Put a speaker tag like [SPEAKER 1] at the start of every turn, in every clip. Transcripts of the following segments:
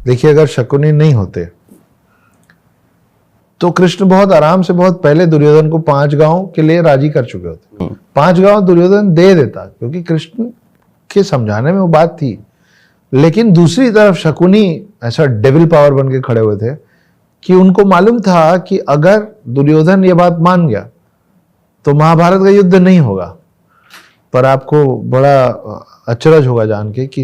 [SPEAKER 1] देखिए, अगर शकुनी नहीं होते तो कृष्ण बहुत आराम से बहुत पहले दुर्योधन को 5 गांव के लिए राजी कर चुके होते। 5 गांव दुर्योधन दे देता, क्योंकि कृष्ण के समझाने में वो बात थी। लेकिन दूसरी तरफ शकुनी ऐसा डेविल पावर बन के खड़े हुए थे कि उनको मालूम था कि अगर दुर्योधन ये बात मान गया तो महाभारत का युद्ध नहीं होगा। पर आपको बड़ा अचरज होगा जान के कि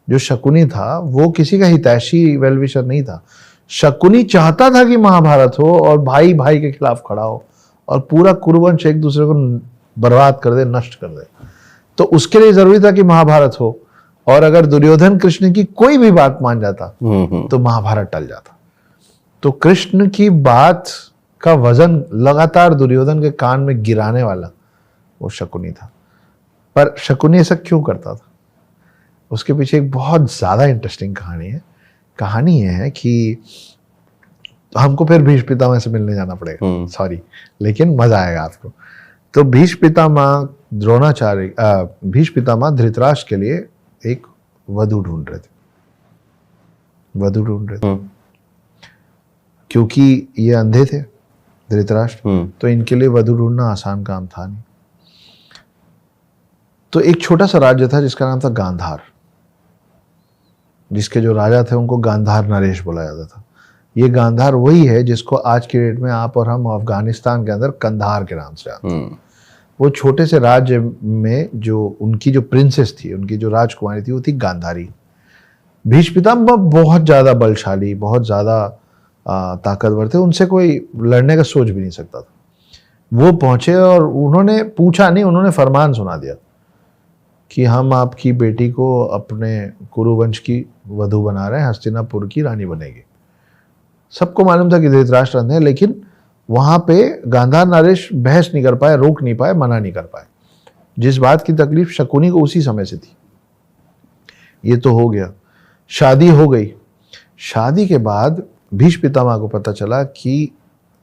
[SPEAKER 1] जो शकुनी था वो किसी का हितैषी वेलविशर नहीं था। शकुनी चाहता था कि महाभारत हो और भाई भाई के खिलाफ खड़ा हो और पूरा कुरुवंश एक दूसरे को बर्बाद कर दे, नष्ट कर दे। तो उसके लिए जरूरी था कि महाभारत हो, और अगर दुर्योधन कृष्ण की कोई भी बात मान जाता तो महाभारत टल जाता। तो कृष्ण की बात का वजन लगातार दुर्योधन के कान में गिराने वाला वो शकुनी था। पर शकुनी ऐसा क्यों करता था, उसके पीछे एक बहुत ज्यादा इंटरेस्टिंग कहानी है। कहानी यह है कि हमको फिर भीष्म पितामह से मिलने जाना पड़ेगा, सॉरी, लेकिन मजा आएगा आपको। तो भीष्म पितामह द्रोणाचार्य, भीष्म पितामह धृतराष्ट्र के लिए एक वधू ढूंढ रहे थे, क्योंकि ये अंधे थे धृतराष्ट्र, तो इनके लिए वधू ढूंढना आसान काम था नहीं। तो एक छोटा सा राज्य था जिसका नाम था गांधार, जिसके जो राजा थे उनको गांधार नरेश बोला जाता था। ये गांधार वही है जिसको आज की डेट में आप और हम अफगानिस्तान के अंदर कंधार के नाम से जानते हैं। वो छोटे से राज्य में जो उनकी जो प्रिंसेस थी, उनकी जो राजकुमारी थी, वो थी गांधारी। भीष्म पितामह बहुत ज्यादा बलशाली, बहुत ज्यादा ताकतवर थे, उनसे कोई लड़ने का सोच भी नहीं सकता था। वो पहुंचे और उन्होंने पूछा नहीं, उन्होंने फरमान सुना दिया कि हम आपकी बेटी को अपने कुरुवंश की वधू बना रहे हैं, हस्तिनापुर की रानी बनेगी। सबको मालूम था कि धृतराष्ट्र अंधे हैं, लेकिन वहां पे गांधार नरेश बहस नहीं कर पाए, रोक नहीं पाए, मना नहीं कर पाए। जिस बात की तकलीफ शकुनी को उसी समय से थी। ये तो हो गया, शादी हो गई। शादी के बाद भीष्म पितामह को पता चला कि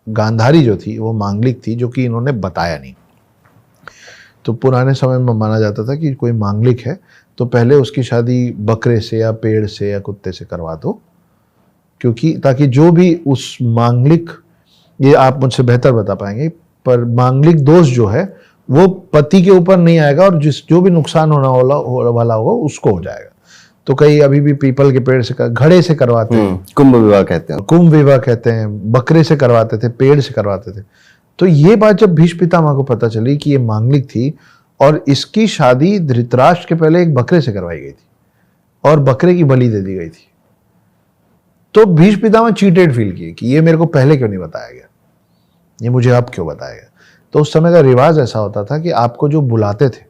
[SPEAKER 1] गांधारी जो थी वो मांगलिक थी, जो कि इन्होंने बताया नहीं। तो पुराने समय में माना जाता था कि कोई मांगलिक है तो पहले उसकी शादी बकरे से या पेड़ से या कुत्ते से करवा दो, क्योंकि ताकि जो भी उस मांगलिक, ये आप मुझसे बेहतर बता पाएंगे, पर मांगलिक दोष जो है वो पति के ऊपर नहीं आएगा और जो भी नुकसान होना वाला होगा उसको हो जाएगा। तो कई अभी भी पीपल के पेड़ से, घड़े से करवाते हैं,
[SPEAKER 2] कुंभ विवाह कहते हैं,
[SPEAKER 1] कुंभ विवाह कहते हैं, बकरे से करवाते थे, पेड़ से करवाते थे। तो ये बात जब भीष्म पितामह को पता चली कि ये मांगलिक थी और इसकी शादी धृतराष्ट्र के पहले एक बकरे से करवाई गई थी और बकरे की बलि दे दी गई थी, तो भीष्म पितामह चीटेड फील किए कि ये मेरे को पहले क्यों नहीं बताया गया, ये मुझे अब क्यों बताया गया। तो उस समय का रिवाज ऐसा होता था कि आपको जो बुलाते थे,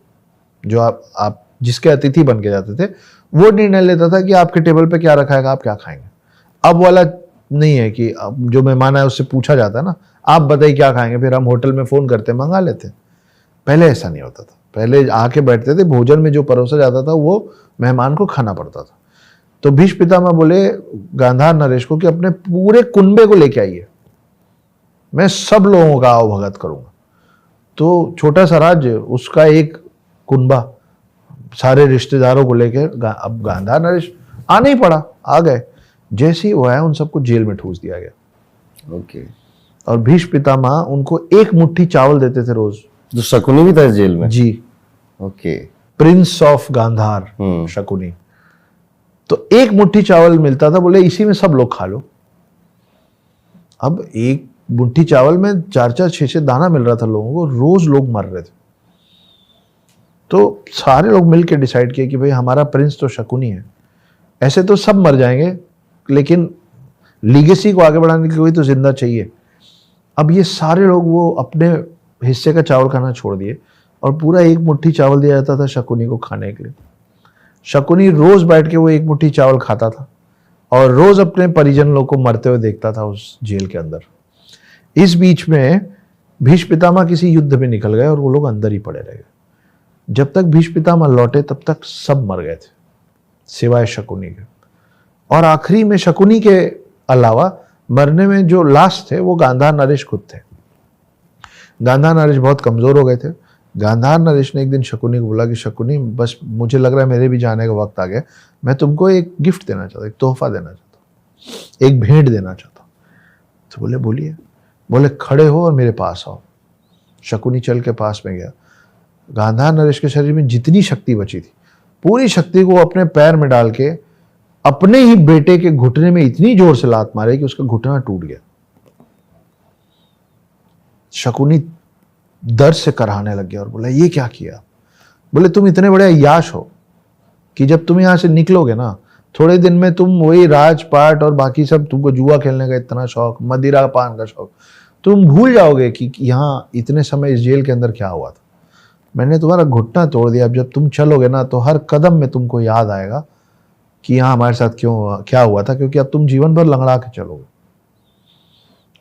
[SPEAKER 1] जो आप जिसके अतिथि बन के जाते थे, वो निर्णय लेता था कि आपके टेबल पे क्या रखा है, आप क्या खाएंगे। अब वाला नहीं है कि जो मेहमान है उससे पूछा जाता है ना, आप बताइए क्या खाएंगे, फिर हम होटल में फोन करते मंगा लेते। पहले ऐसा नहीं होता था, पहले आके बैठते थे, भोजन में जो परोसा जाता था वो मेहमान को खाना पड़ता था। तो भीष्म पितामह बोले गांधार नरेश को कि अपने पूरे कुनबे को लेके आइए, मैं सब लोगों का आवभगत करूंगा। तो छोटा सा राज्य, उसका एक कुनबा, सारे रिश्तेदारों को लेकर अब गांधार नरेश आना ही पड़ा, आ गए। जैसे ही वो आया उन सबको जेल में ठूस दिया गया।
[SPEAKER 2] ओके।
[SPEAKER 1] और भीष्म पितामह उनको एक मुट्ठी चावल देते थे रोज।
[SPEAKER 2] जो शकुनी भी था जेल में?
[SPEAKER 1] जी।
[SPEAKER 2] Okay.
[SPEAKER 1] Prince of Gandhar Shakuni. तो एक मुट्ठी चावल मिलता था, बोले इसी में सब लोग खा लो। अब एक मुट्ठी चावल में 4-4, 6-6 दाना मिल रहा था लोगों को, रोज लोग मर रहे थे। तो सारे लोग मिलकर डिसाइड किए कि भाई हमारा प्रिंस तो शकुनी है, ऐसे तो सब मर जाएंगे, लेकिन लीगेसी को आगे बढ़ाने के लिए कोई तो जिंदा चाहिए। अब ये सारे लोग वो अपने हिस्से का चावल खाना छोड़ दिए और पूरा एक मुट्ठी चावल दिया जाता था शकुनी को खाने के लिए। शकुनी रोज बैठ के वो एक मुट्ठी चावल खाता था और रोज अपने परिजन लोग को मरते हुए देखता था उस जेल के अंदर। इस बीच में भीष्म पितामह किसी युद्ध में निकल गए और वो लोग अंदर ही पड़े रह गए। जब तक भीष्म पितामह लौटे तब तक सब मर गए थे सिवाय शकुनी के। और आखिरी में शकुनी के अलावा मरने में जो लास्ट थे वो गांधार नरेश खुद थे। गांधार नरेश बहुत कमजोर हो गए थे। गांधार नरेश ने एक दिन शकुनी को बोला कि शकुनी, बस मुझे लग रहा है मेरे भी जाने का वक्त आ गया, मैं तुमको एक गिफ्ट देना चाहता हूँ, एक तोहफा देना चाहता हूँ। एक भेंट देना चाहता हूँ। तो बोले बोलिए। बोले खड़े हो और मेरे पास आओ। शकुनी चल के पास में गया। गांधार नरेश के शरीर में जितनी शक्ति बची थी, पूरी शक्ति को अपने पैर में डाल के अपने ही बेटे के घुटने में इतनी जोर से लात मारे कि उसका घुटना टूट गया। शकुनी दर्द से कराहने लग गया और बोला ये क्या किया? बोले तुम इतने बड़े अय्याश हो कि जब तुम यहां से निकलोगे ना, थोड़े दिन में तुम वही राजपाट और बाकी सब, तुमको जुआ खेलने का इतना शौक, मदिरा पान का शौक, तुम भूल जाओगे कि यहाँ इतने समय इस जेल के अंदर क्या हुआ था। मैंने तुम्हारा घुटना तोड़ दिया। अब जब तुम चलोगे ना तो हर कदम में तुमको याद आएगा कि यहाँ हमारे साथ क्या हुआ था, क्योंकि अब तुम जीवन भर लंगड़ा के चलोगे।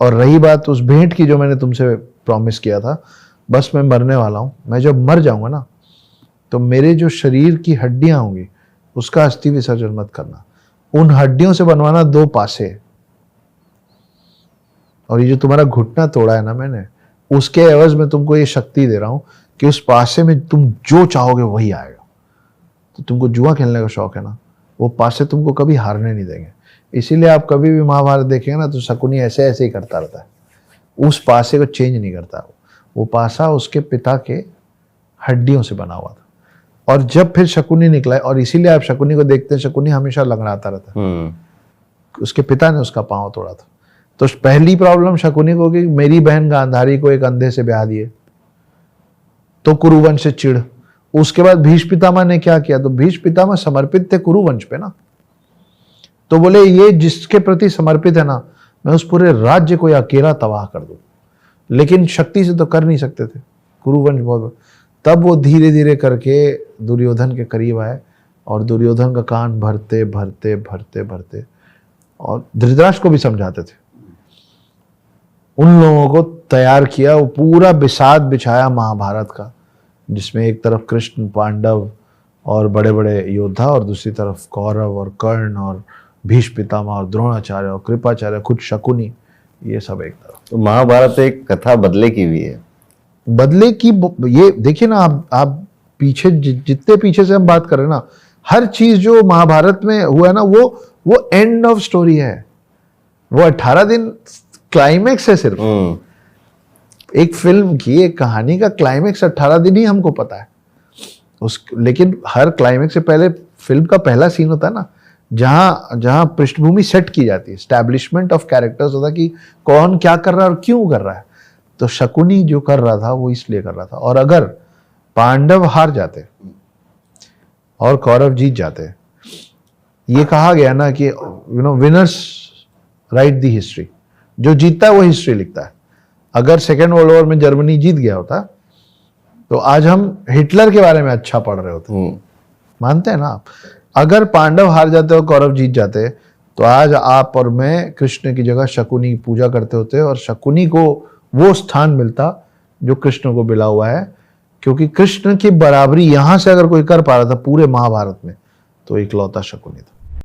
[SPEAKER 1] और रही बात उस भेंट की जो मैंने तुमसे प्रॉमिस किया था, बस मैं मरने वाला हूँ। मैं जब मर जाऊंगा ना तो मेरे जो शरीर की हड्डियां होंगी उसका अस्थि विसर्जन मत करना। उन हड्डियों से बनवाना 2 पासे। और ये जो तुम्हारा घुटना तोड़ा है ना मैंने, उसके एवज में तुमको ये शक्ति दे रहा हूं कि उस पासे में तुम जो चाहोगे वही आएगा। तो तुमको जुआ खेलने का शौक है ना, वो पासे तुमको कभी हारने नहीं देंगे। इसीलिए आप कभी भी महाभारत देखेंगे ना तो शकुनी ऐसे ऐसे ही करता रहता है, उस पासे को चेंज नहीं करता। वो पासा उसके पिता के हड्डियों से बना हुआ था। और जब फिर शकुनी निकला, और इसीलिए आप शकुनी को देखते हैं, शकुनी हमेशा लंगड़ाता रहता है। उसके पिता ने उसका पांव तोड़ा था। तो पहली प्रॉब्लम शकुनी को कि मेरी बहन गांधारी को एक अंधे से ब्याह दिए, तो कुरुवंश से चिढ़। उसके बाद भीष्म पितामह ने क्या किया? तो भीष्म पितामह समर्पित थे कुरुवंश पे ना, तो बोले ये जिसके प्रति समर्पित है ना, मैं उस पूरे राज्य को अकेला तबाह कर दूं। लेकिन शक्ति से तो कर नहीं सकते थे, कुरुवंश बहुत। तब वो धीरे धीरे करके दुर्योधन के करीब आए और दुर्योधन का कान भरते भरते भरते भरते और धृतराष्ट्र को भी समझाते थे। उन लोगों को तैयार किया, वो पूरा बिसात बिछाया महाभारत का, जिसमें एक तरफ कृष्ण, पांडव और बड़े बड़े योद्धा, और दूसरी तरफ कौरव और कर्ण और भीष्म पितामह और द्रोणाचार्य और कृपाचार्य, खुद शकुनी, ये सब एक तरफ।
[SPEAKER 2] तो महाभारत एक कथा बदले की भी है।
[SPEAKER 1] बदले की ये देखिए ना, आप पीछे जितने पीछे से हम बात कर रहे हैं ना, हर चीज जो महाभारत में हुआ है ना, वो एंड ऑफ स्टोरी है। वो 18 दिन क्लाइमेक्स है सिर्फ। एक फिल्म की, एक कहानी का क्लाइमेक्स 18 दिन ही हमको पता है लेकिन हर क्लाइमेक्स से पहले फिल्म का पहला सीन होता है ना, जहां पृष्ठभूमि सेट की जाती है, एस्टैब्लिशमेंट ऑफ कैरेक्टर्स होता है कि कौन क्या कर रहा है और क्यों कर रहा है। तो शकुनी जो कर रहा था वो इसलिए कर रहा था। और अगर पांडव हार जाते और कौरव जीत जाते, ये कहा गया ना कि विनर्स राइट द हिस्ट्री, जो जीतता है वो हिस्ट्री लिखता है। अगर सेकेंड वर्ल्ड वॉर में जर्मनी जीत गया होता तो आज हम हिटलर के बारे में अच्छा पढ़ रहे होते। मानते हैं ना आप? अगर पांडव हार जाते और कौरव जीत जाते तो आज आप और मैं कृष्ण की जगह शकुनी की पूजा करते होते, और शकुनी को वो स्थान मिलता जो कृष्ण को मिला हुआ है। क्योंकि कृष्ण की बराबरी यहां से अगर कोई कर पा रहा था पूरे महाभारत में, तो इकलौता शकुनी था।